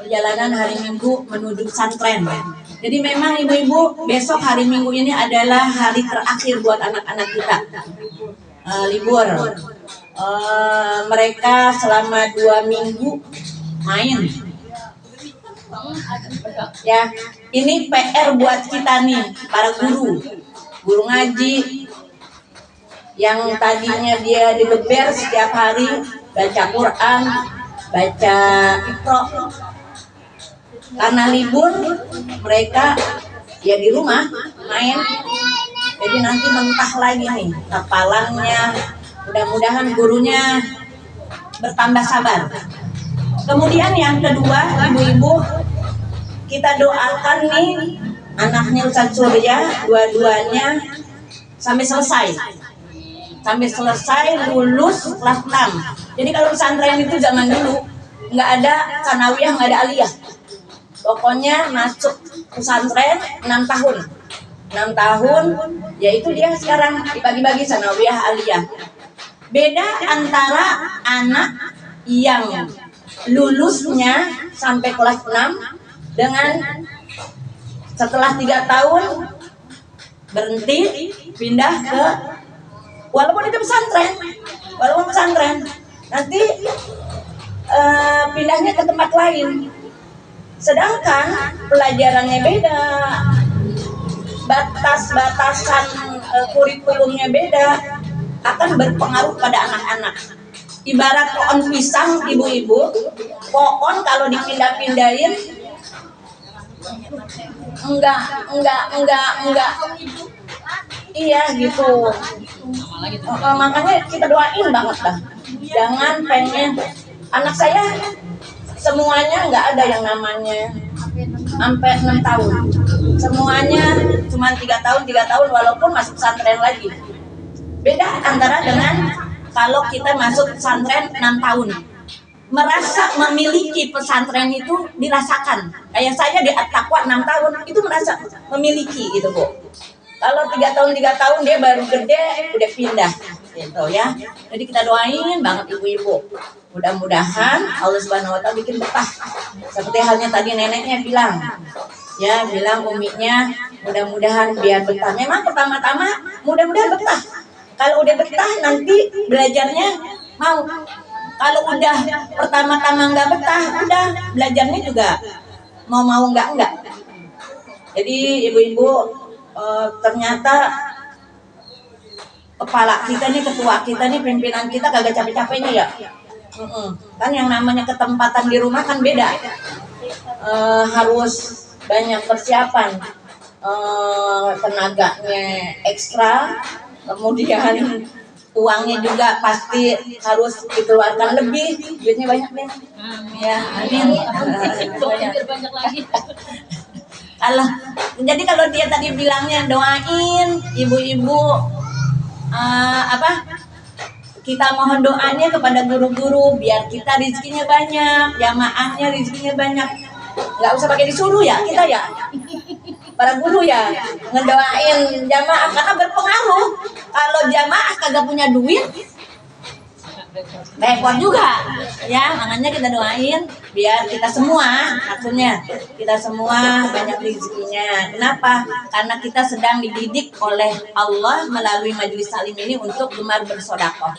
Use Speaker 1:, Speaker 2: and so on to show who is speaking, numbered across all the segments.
Speaker 1: perjalanan hari Minggu menuju pesantren. Jadi memang ibu-ibu, besok hari Minggu ini adalah hari terakhir buat anak-anak kita libur. Mereka selama 2 minggu main. Ya, ini PR buat kita nih, para guru ngaji yang tadinya dia dibeber setiap hari baca Quran, baca Iqra. Karena libur, mereka ya di rumah main. Jadi nanti mentah lagi nih hafalannya. Mudah-mudahan gurunya bertambah sabar. Kemudian yang kedua, ibu-ibu, kita doakan nih anaknya Ustaz Surya, dua-duanya sampai selesai lulus kelas 6. Jadi kalau pesantren itu zaman dulu nggak ada sanawiyah, nggak ada aliyah. Pokoknya masuk pesantren 6 tahun. 6 tahun, yaitu dia sekarang dibagi-bagi sanawiyah, aliyah. Beda antara anak yang lulusnya sampai kelas 6 dengan setelah 3 tahun berhenti pindah ke walaupun itu pesantren nanti pindahnya ke tempat lain, sedangkan pelajarannya beda, batas-batasan kurikulumnya beda, akan berpengaruh pada anak-anak. Ibarat pohon pisang, ibu-ibu, pohon kalau dipindah-pindahin enggak iya gitu. Makanya kita doain banget dah, jangan pengen anak saya semuanya nggak ada yang namanya sampai 6 tahun, semuanya cuma 3 tahun walaupun masuk pesantren lagi. Beda antara dengan kalau kita masuk pesantren 6 tahun, merasa memiliki pesantren itu dirasakan. Kayak saya di At-Taqwa 6 tahun itu merasa memiliki gitu, Bu. Kalau 3 tahun dia baru gede udah pindah gitu ya. Jadi kita doain banget ibu-ibu. Mudah-mudahan Allah Subhanahu wa taala bikin betah. Seperti halnya tadi neneknya bilang uminya mudah-mudahan biar betah. Memang pertama-tama mudah-mudahan betah. Kalau udah betah nanti belajarnya mau. Kalau udah pertama-tama nggak betah, udah belajarnya juga mau nggak. Jadi ibu-ibu, ternyata kepala kita nih, ketua kita nih, pimpinan kita kagak capek-capeknya ya. Kan yang namanya ketempatan di rumah kan beda. Harus banyak persiapan, tenaganya ekstra, kemudian uangnya juga pasti harus dikeluarkan lebih, duitnya banyak deh. Ya, amin. Banyak lagi. Jadi kalau dia tadi bilangnya doain ibu-ibu, kita mohon doanya kepada guru-guru biar kita rezekinya banyak, jamaahnya rezekinya banyak. Nggak usah pakai disuruh ya kita ya, para guru ya ngedoain jamaah karena berpengaruh. Kalau jamaah kagak punya duit repot juga ya. Makanya kita doain biar kita semua, maksudnya kita semua banyak rezekinya. Kenapa? Karena kita sedang dididik oleh Allah melalui majelis salim ini untuk gemar bersedekah.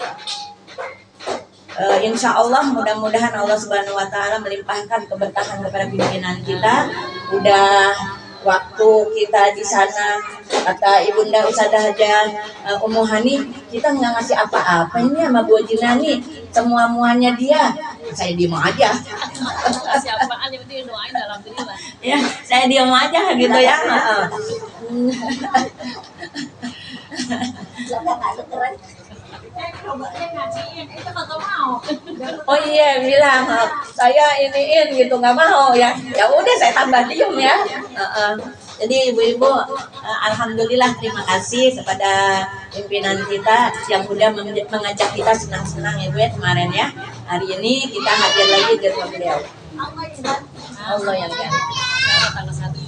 Speaker 1: Insya Allah mudah-mudahan Allah Subhanahu wa taala melimpahkan keberkahan kepada pimpinan kita. Udah waktu kita di sana, kata Ibunda Ustadzah Hajah Ummu Hani, kita nggak ngasih apa-apa ini sama Bu Jinani, semua-muanya dia. Saya diem aja. Siapaan yang penting doain, alhamdulillah. Ya, saya diem aja gitu ya. Oh iya, bilang saya iniin gitu, nggak mau ya. Ya udah saya tambah diem ya. Jadi ibu-ibu, alhamdulillah terima kasih kepada pimpinan kita yang sudah mengajak kita senang-senang ya Bu ya kemarin ya. Hari ini kita hadir lagi di rumah beliau. Allah yang ganti.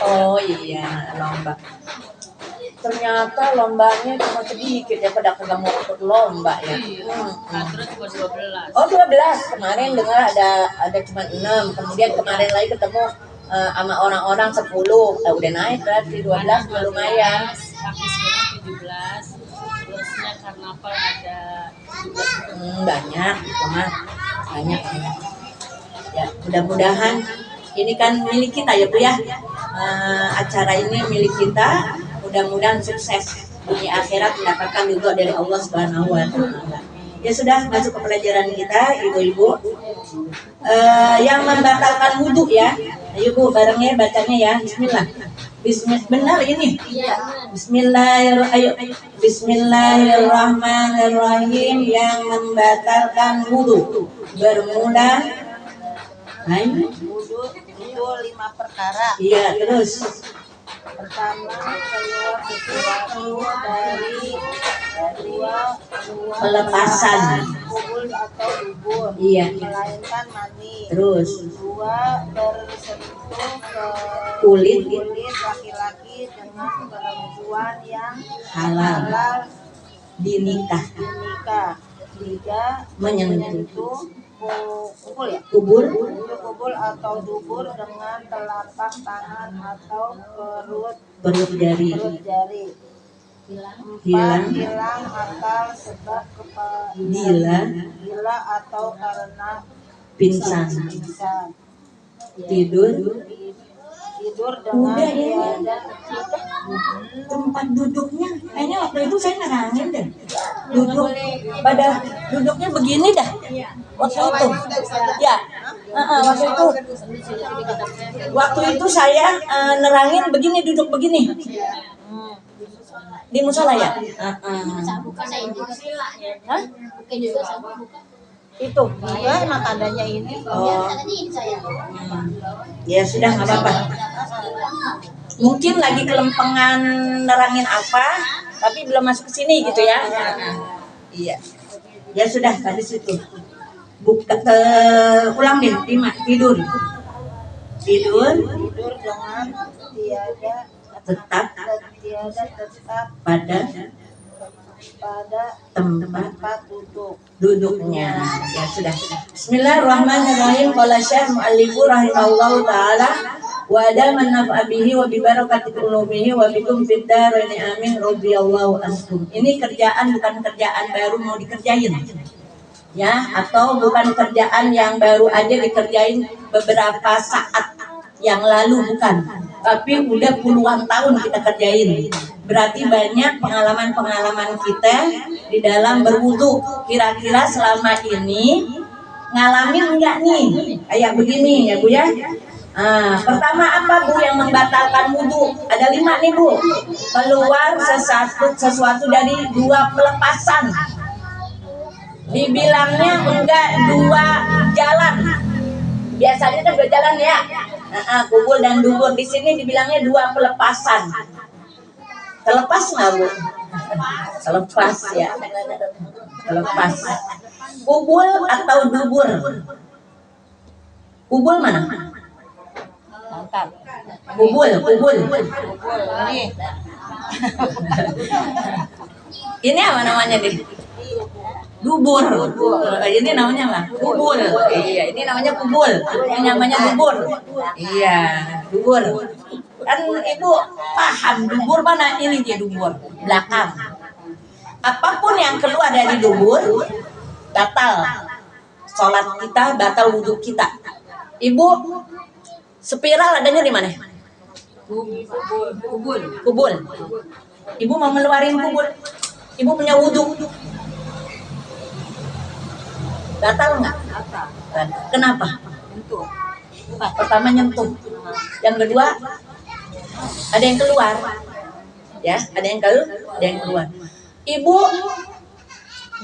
Speaker 1: Oh iya, lomba. ternyata lombanya cuma sedikit ya, pada kagak mau ikut lomba ya.
Speaker 2: Terus cuma 12.
Speaker 1: Oh 12, kemarin dengar ada cuma 6, kemudian kemarin lagi ketemu sama orang-orang 10, udah naik berarti 12 lumayan.
Speaker 2: Habis kurang 17, terusnya karnaval ada 17.
Speaker 1: Banyak, itu mah banyak. Ya mudah-mudahan ini kan milik kita ya Bu ya. Acara ini milik kita, mudah-mudahan sukses di akhirat, mendapatkan ridho dari Allah Subhanahu wa taala. Ya sudah, masuk ke pelajaran kita ibu-ibu. Yang membatalkan wudhu ya. Ayo Bu, barengnya bacanya ya. Bismillah. Benar ini. Bismillahirrahmanirrahim. Yang membatalkan wudhu bermula.
Speaker 3: Wudhu itu 5 perkara.
Speaker 1: Iya, terus.
Speaker 3: Pertama, keluar sesuatu dari dua
Speaker 1: Pelepasan.
Speaker 3: kubul atau dubur,
Speaker 1: Iya.
Speaker 3: melainkan mani.
Speaker 1: Terus.
Speaker 3: 2, bersentuh ke
Speaker 1: Kulit.
Speaker 3: laki-laki dengan perempuan yang
Speaker 1: Halal. Dinikah.
Speaker 3: dinikah. 3,
Speaker 1: Menyentuh.
Speaker 3: kubul ya?
Speaker 1: Kubur.
Speaker 3: Untuk kubul atau dubur dengan telapak tangan atau
Speaker 1: Perut jari.
Speaker 3: jari. 4,
Speaker 1: Hilang.
Speaker 3: hilang akal sebab gila atau karena
Speaker 1: Pingsan.
Speaker 3: pingsan.
Speaker 1: Tidur.
Speaker 3: Tidur dengan
Speaker 1: Udah ini.
Speaker 3: tiada
Speaker 1: Tempat duduknya kayaknya waktu itu saya nerangin deh, duduk pada duduknya begini dah waktu itu ya. Waktu itu saya nerangin begini, duduk begini di musola ya.
Speaker 2: Bukan saya juga.
Speaker 1: Hah?
Speaker 2: Bukan juga sama bukan.
Speaker 1: Itu
Speaker 3: ya emang tandanya ini.
Speaker 1: oh.
Speaker 2: Tadi saya.
Speaker 1: Ya sudah, nggak apa-apa. Mungkin lagi kelempengan nerangin apa, tapi belum masuk ke sini gitu ya. Iya. Ya sudah, tadi situ. Buka ulang deh, 5, tidur. Tidur
Speaker 3: Tidur dengan tiada
Speaker 1: tetap pada tempat duduknya. Ya sudah. Bismillahirrahmanirrahim. Qala Syekh Mu'allifu rahimahullahu taala wa adaman naf'a bihi wa bi barakati qulubihi wa bikum fid darain amin radhiyallahu ankum. Ini kerjaan bukan kerjaan baru mau dikerjain. Ya, atau bukan kerjaan yang baru aja dikerjain beberapa saat yang lalu, bukan. Tapi udah puluhan tahun kita kerjain. Berarti banyak pengalaman-pengalaman kita di dalam berwudu. Kira-kira selama ini ngalamin enggak nih kayak begini ya Bu ya? Pertama apa Bu yang membatalkan wudu? Ada 5 nih Bu. Keluar sesuatu dari 2 pelepasan. Dibilangnya enggak 2 jalan. Biasanya kan 2 jalan ya. Kubul dan dubur, di sini dibilangnya 2 pelepasan. Terlepas nggak Bu? Terlepas ya. Terlepas. Kubul atau dubur? Kubul mana?
Speaker 3: mantap.
Speaker 1: Kubul.
Speaker 3: Ini
Speaker 1: Ini apa namanya nih? Dubur. Ini namanya apa? Kubul. Iya, ini namanya kubul. Ini namanya dubur. Iya, dubur. Kan Ibu paham dubur mana? Ini dia dubur, belakang. Apapun yang keluar dari dubur batal sholat kita, batal wudhu kita. Ibu, spiral adanya di mana? Kubul. Ibu mau ngeluarin kubul. Ibu punya wudhu. Batal nggak? Kenapa? Pertama nyentuh. Yang kedua ada yang keluar. Ya, ada yang keluar. Ibu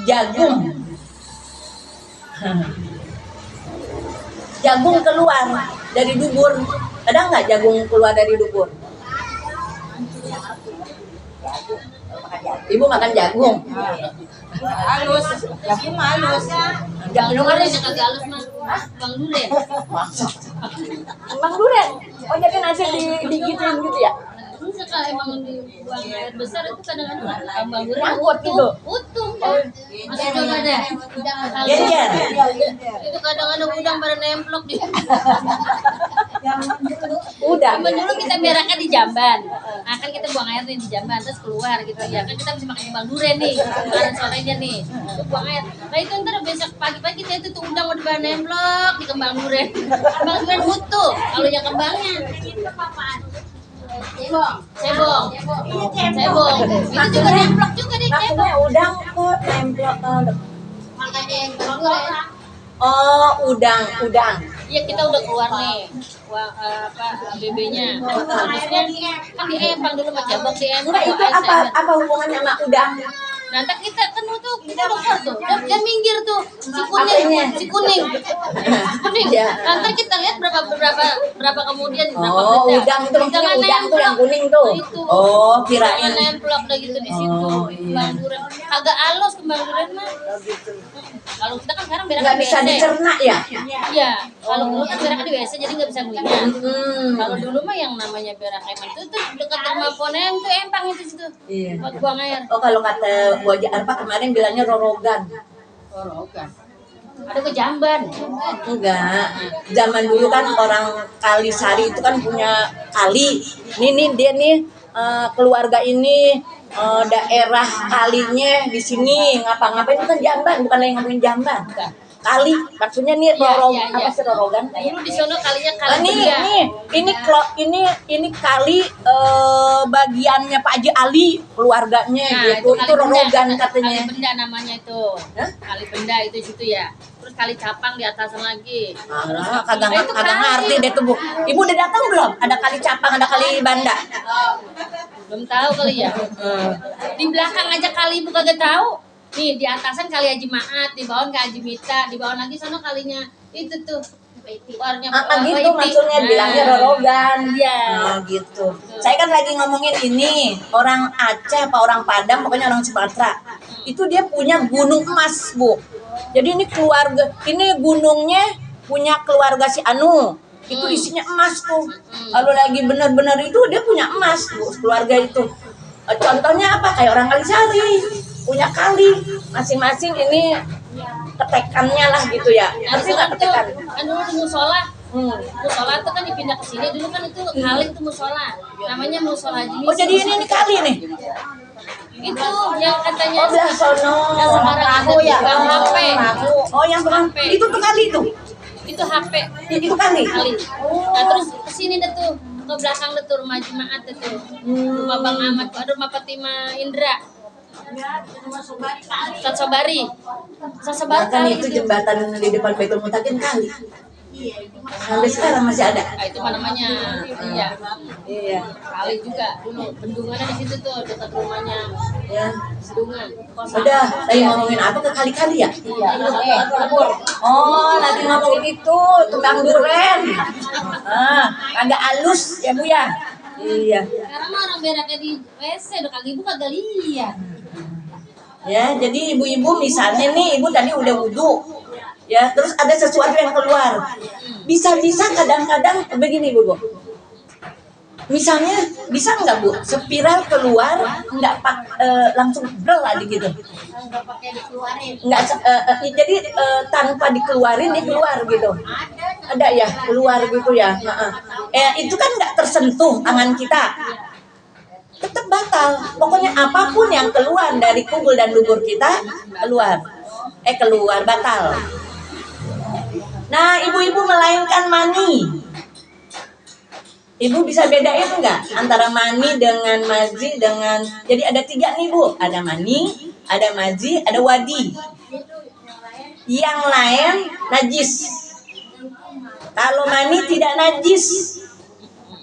Speaker 1: jagung. Jagung keluar dari dubur. Ada nggak jagung keluar dari dubur? Ibu makan jagung.
Speaker 3: halus, jagung halus.
Speaker 1: Jagung halus.
Speaker 2: Kagak halus Mas. Bang Duren.
Speaker 1: Bang Duren. Oh jadi nasi digituin gitu ya?
Speaker 2: Enggak, kalau emang dibuang air besar itu kadang-kadang kambang durian
Speaker 1: Nyangkut gitu.
Speaker 2: utuh kan. Masih coba deh.
Speaker 1: Genjer.
Speaker 2: Itu kadang-kadang udang pada nemplok di.
Speaker 1: Udah.
Speaker 2: Zaman dulu kita beraknya di jamban. Nah kan kita buang air nih di jamban terus keluar gitu ya. Kan kita bisa makan kembang durian nih. Kemarin sorenya nih. Terus buang air. Nah itu ntar besok pagi-pagi kita itu tuh udang udah pada nemplok di kembang durian. Kembang durian utuh. Kalau yang kembangnya cebong. Itu juga nemplok juga deh cebong.
Speaker 1: Maksudnya udang kok nemplok.
Speaker 2: Makanya yang kembang durian.
Speaker 1: Oh, udang.
Speaker 2: Iya kita udah keluar nih BB-nya. Terusnya kan diempang dulu sama cebong diempang.
Speaker 1: Enggak, itu apa hubungannya sama udang?
Speaker 2: Nanti kita kan tuh kita keluar tuh, dia minggir tuh
Speaker 1: Apanya?
Speaker 2: si kuning.
Speaker 1: Iya.
Speaker 2: Nanti kita lihat berapa kemudian berapa
Speaker 1: Oh,
Speaker 2: beda.
Speaker 1: udang itu maksudnya
Speaker 2: Jangan
Speaker 1: udang tuh
Speaker 2: nemplok.
Speaker 1: yang kuning tuh.
Speaker 2: Nah, itu.
Speaker 1: Oh,
Speaker 2: Jangan
Speaker 1: kirain.
Speaker 2: nemplok udah gitu di situ.
Speaker 1: Oh, iya.
Speaker 2: Kembang durian agak halus kembang durian mah. Kalau kita kan sekarang berak
Speaker 1: Nggak
Speaker 2: di
Speaker 1: bisa
Speaker 2: WC.
Speaker 1: dicerna ya?
Speaker 2: Iya, kalau dulu kan berak di WC jadi nggak bisa ngunyah.
Speaker 1: Hmm.
Speaker 2: Kalau dulu mah yang namanya berak emang itu tuh dekat rumah Poneng tuh empang itu situ.
Speaker 1: Iya.
Speaker 2: Buat buang air.
Speaker 1: Oh, kalau kata wajah apa kemarin bilangnya rorogan.
Speaker 2: Ada ke jamban.
Speaker 1: Enggak. Zaman dulu kan orang Kalisari itu kan punya kali. Nih dia nih keluarga ini daerah kalinya di sini ngapa-ngapain itu kan jamban, bukan yang ngomongin jamban. Kali, maksudnya nih apa sih rorogan?
Speaker 2: Dulu di sono kalinya
Speaker 1: Oh,
Speaker 2: kali benda.
Speaker 1: ini kali bagiannya Pak Haji Ali keluarganya
Speaker 2: Nah,
Speaker 1: gitu. Itu
Speaker 2: kali
Speaker 1: rorogan
Speaker 2: benda,
Speaker 1: katanya.
Speaker 2: Kali benda namanya itu.
Speaker 1: Hah?
Speaker 2: Kali benda itu situ ya. Terus kali capang di atasan lagi. Terus
Speaker 1: Kagak
Speaker 2: itu kali.
Speaker 1: ngerti deh tuh Bu. Ibu udah datang belum? Ada kali capang, ada kali banda.
Speaker 2: Belum tahu kali ya. Di belakang aja kali ibu kagak tahu. Nih di atasan kali Haji Maat, di bawah kali Haji Mita, di bawah lagi sono kalinya itu tuh. Warnya
Speaker 1: Gitu maksudnya bilangnya rorogan.
Speaker 2: Iya.
Speaker 1: Oh, gitu. Saya kan lagi ngomongin ini orang Aceh apa orang Padang, pokoknya orang Sumatera. Itu dia punya gunung emas, Bu. Jadi ini gunungnya punya keluarga si Anu. Itu isinya emas tuh. Kalau lagi benar-benar itu dia punya emas, Bu, keluarga itu. Contohnya apa? Kayak orang Kalisari, punya kali masing-masing ini ketekannya lah gitu ya. Ngerti nggak ketekan?
Speaker 2: Kan dulu di musola. Musola tuh kan dipindah ke sini. Dulu kan itu kali itu musola. Namanya musola Haji
Speaker 1: Oh, jadi ini kali nih.
Speaker 2: Itu yang katanya
Speaker 1: Oh, belah sono.
Speaker 2: yang sekarang ada di Bang HP.
Speaker 1: Oh, yang berapa? Itu tuh kali tuh.
Speaker 2: Itu HP.
Speaker 1: Itu kali.
Speaker 2: Nah terus ke sini deh tuh ke belakang deh tuh rumah jemaat deh tuh. Rumah Bang Ahmad, ada rumah Fatima Indra. Ustaz Sobari. Ustaz Sobari
Speaker 1: Kan
Speaker 2: kali
Speaker 1: itu jembatan di depan Baitul Mutakin kali. Sampai sekarang masih ada.
Speaker 2: Nah, itu apa namanya? Iya.
Speaker 1: Iya.
Speaker 2: Kali juga dulu bendungannya di situ tuh dekat rumahnya
Speaker 1: Ya.
Speaker 2: bendungan.
Speaker 1: Udah, lagi ngomongin apa ke kali-kali ya?
Speaker 2: Iya.
Speaker 1: Oh, lagi ngomongin itu tukang duren. Agak halus ya Bu ya. Iya.
Speaker 2: Sekarang mah orang beraknya di WC, udah kagak ibu kagak lihat.
Speaker 1: Ya, jadi ibu-ibu misalnya nih, ibu tadi udah wudhu, ya, terus ada sesuatu yang keluar. Bisa-bisa kadang-kadang begini Bu. Misalnya bisa nggak Bu, spiral keluar nggak langsung brel gitu?
Speaker 3: Nggak pakai dikeluarin.
Speaker 1: Nggak, jadi tanpa dikeluarin dia keluar gitu. Ada ya keluar gitu ya. Itu kan nggak tersentuh tangan kita. Tetap batal. Pokoknya apapun yang keluar dari kubul dan dubur kita keluar batal. Nah, ibu-ibu melainkan mani. Ibu bisa bedain nggak antara mani dengan mazi dengan, jadi ada 3 nih Bu, ada mani, ada mazi, ada wadi. Yang lain najis. Kalau mani tidak najis,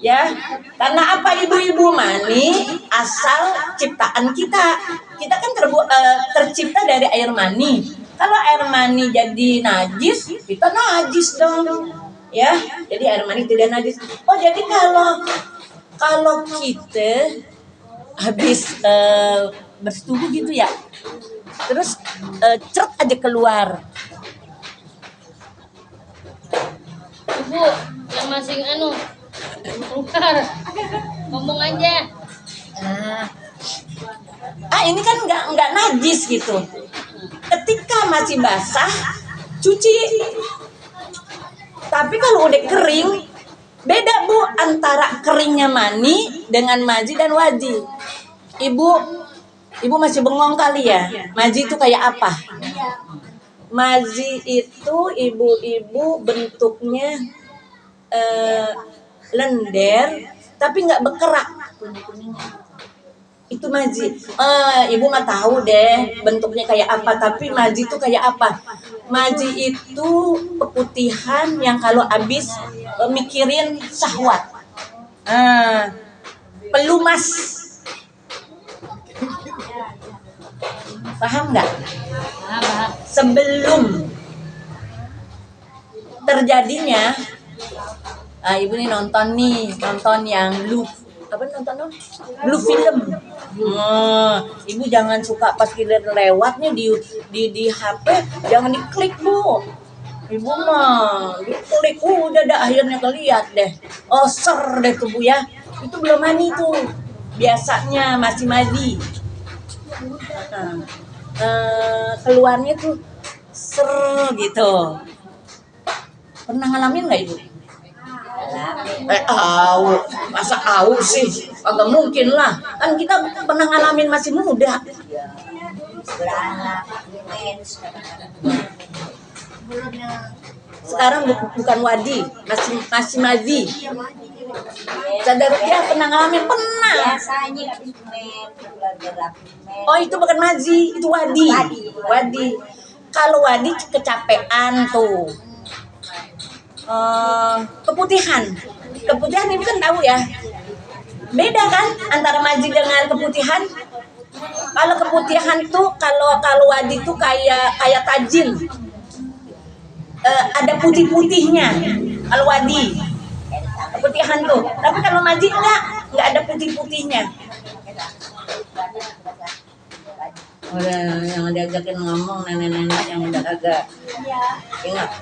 Speaker 1: ya, karena apa ibu-ibu? Mani asal ciptaan kita. Kita kan tercipta dari air mani. Kalau air mani jadi najis, kita najis dong. Ya, jadi air mani tidak najis. Oh, jadi kalau kita habis bersetubuh gitu ya, terus cert aja keluar.
Speaker 2: Ibu yang masih keluar ngomong aja.
Speaker 1: Ini kan nggak najis gitu. Ketika masih basah, cuci. Tapi kalau udah kering, beda Bu antara keringnya mani dengan maji dan wadi. Ibu masih bengong kali ya. Maji itu kayak apa? Maji itu ibu-ibu bentuknya lender tapi nggak berkerak. Itu maji. Ibu mah tahu deh bentuknya kayak apa, tapi maji itu kayak apa? Maji itu keputihan yang kalau habis mikirin syahwat. Pelumas. Paham nggak?
Speaker 2: Paham.
Speaker 1: Sebelum terjadinya, ibu nih nonton yang blue film. Ibu jangan suka pas kita lewatnya di HP, jangan diklik Bu. Ibu mah diklik, udah dah akhirnya keliat deh. Ser deh tuh Bu ya. Itu belum mani tuh. Biasanya masih madi. Keluarnya tuh ser gitu. Pernah ngalamin nggak Ibu? Masa sih? Agak mungkin lah. Kan kita pernah ngalamin masih muda. Sekarang bukan wadi, masih madi. Sadar ya pernah ngalamin? Pernah. Itu bukan maji, itu wadi. Kalau wadi kecapean tuh. Keputihan ibu kan tahu ya, beda kan antara maji dengan keputihan. Kalau keputihan tuh kalau wadi tuh kayak tajin, ada putih-putihnya. Kalau wadi keputihan tuh, tapi kalau maji enggak ada putih-putihnya. Udah yang diajakin ngomong nenek-nenek yang udah agak ingat.